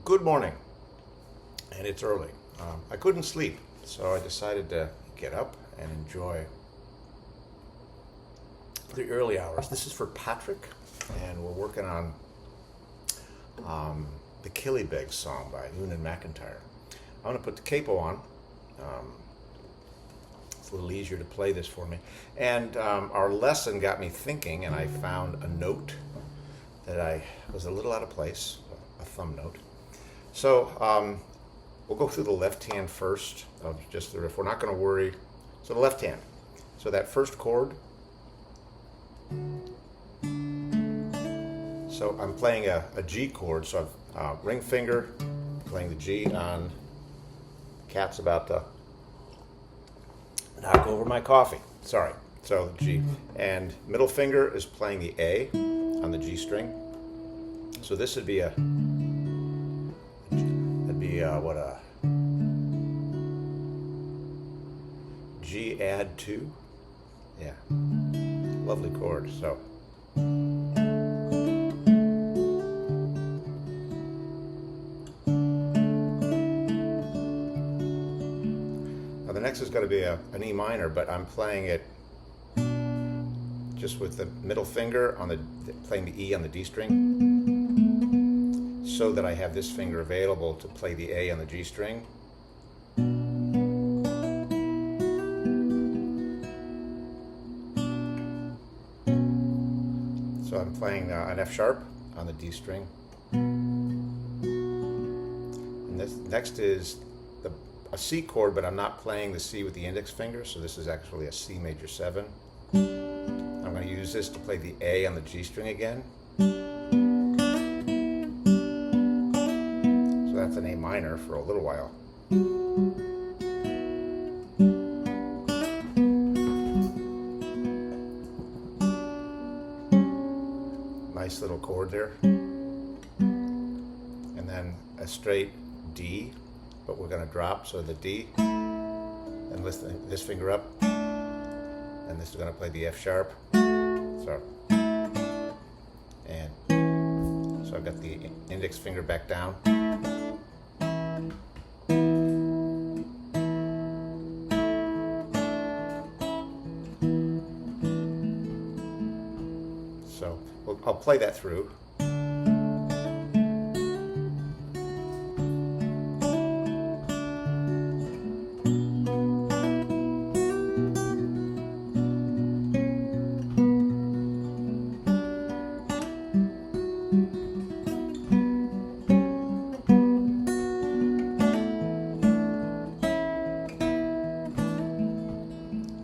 Good morning, and it's early. I couldn't sleep, so I decided to get up and enjoy the early hours. This is for Patrick, and we're working on the Killybegs song by Noonan McIntyre. I'm going to put the capo on. It's a little easier to play this for me. And our lesson got me thinking, and I found a note that I was a little out of place, a thumb note. So we'll go through the left hand first of just the riff. We're not going to worry. So the left hand. So that first chord. So I'm playing a G chord. So ring finger, playing the G on. Cat's about to knock over my coffee. Sorry. So the G. And middle finger is playing the A on the G string. So this would be a G add 2. Yeah, lovely chord. So now the next is going to be an E minor, but I'm playing it just with the middle finger on playing the E on the D string, so that I have this finger available to play the A on the G string. So I'm playing an F sharp on the D string. And this next is a C chord, but I'm not playing the C with the index finger, so this is actually a C major 7. I'm going to use this to play the A on the G string again. That's an A minor for a little while. Nice little chord there. And then a straight D, but we're going to drop, so the D, and lift this finger up, and this is going to play the F sharp. So, and so I've got the index finger back down. So I'll play that through.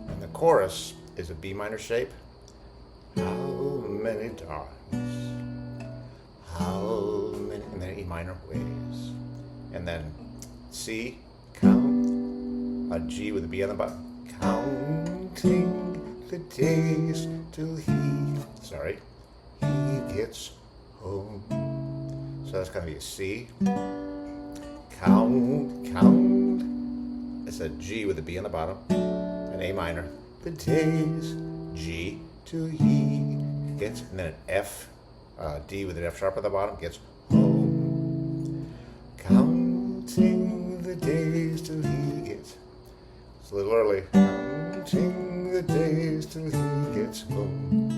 And the chorus is a B minor shape. How many darks, how many, and then E minor waves, and then C, count, a G with a B on the bottom, counting the days till he gets home. So that's going to be a C, count, it's a G with a B on the bottom, an A minor, the days, G, till he gets, and then an F, D with an F sharp at the bottom, gets home. Counting the days till he gets. It's a little early. Counting the days till he gets home.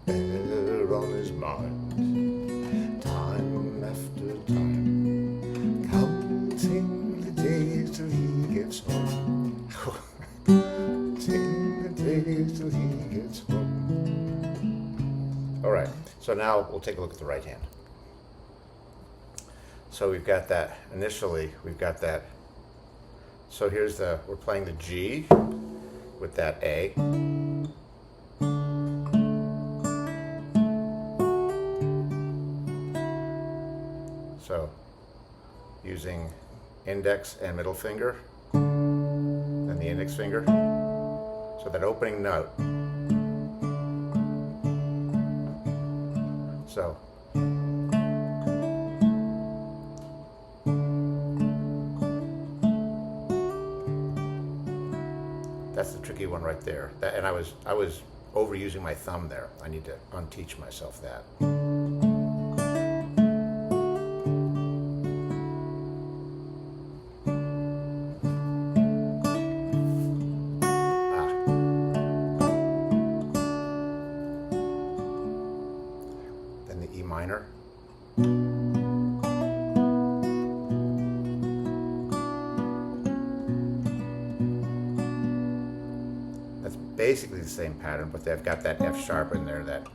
There on his mind, time after time. Counting the days till he gets home. Till he gets home. All right, so now we'll take a look at the right hand. So we've got that, initially we've got that. So here's we're playing the G with that A. So using index and middle finger, and the index finger. So that opening note. So that's the tricky one right there. And I was overusing my thumb there. I need to unteach myself that. minor. That's basically the same pattern, but they've got that F sharp in there that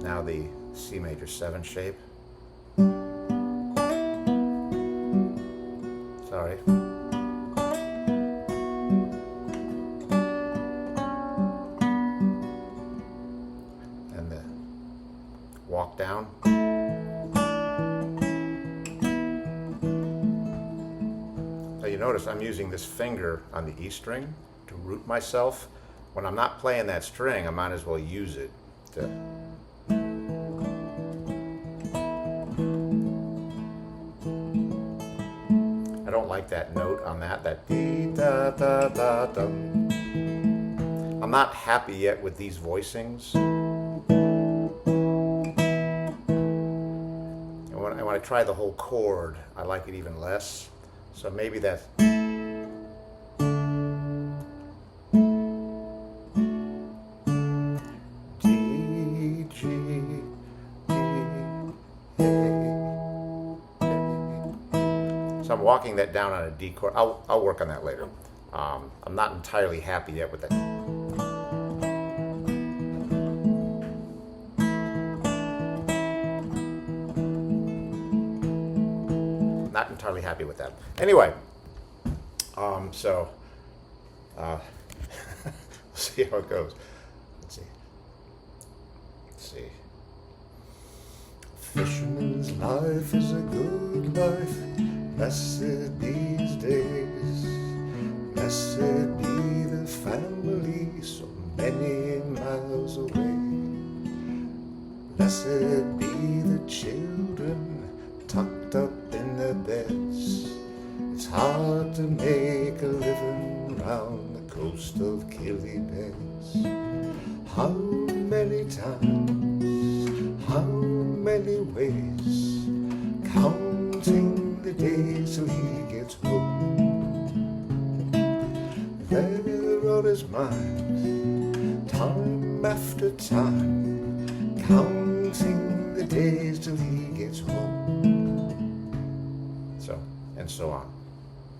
now the C major 7 shape. Sorry. And the walk down. Now you notice I'm using this finger on the E string to root myself. When I'm not playing that string, I might as well use it to I don't like that note on that dee da da da dum. I'm not happy yet with these voicings. And when I try the whole chord, I like it even less. So maybe that's D, G, D, A. So I'm walking that down on a D chord. I'll work on that later. I'm not entirely happy yet with that. Not entirely happy with that. Anyway, so we'll see how it goes. Let's see. Fisherman's life is a good life. Blessed these days. Blessed be the family so many miles away. Blessed be the children tucked up in their beds. It's hard to make a living round the coast of Killybegs. How many times, how many ways, counting the days till he gets home. There on his mind, time after time, counting the days till he gets home. So, and so on.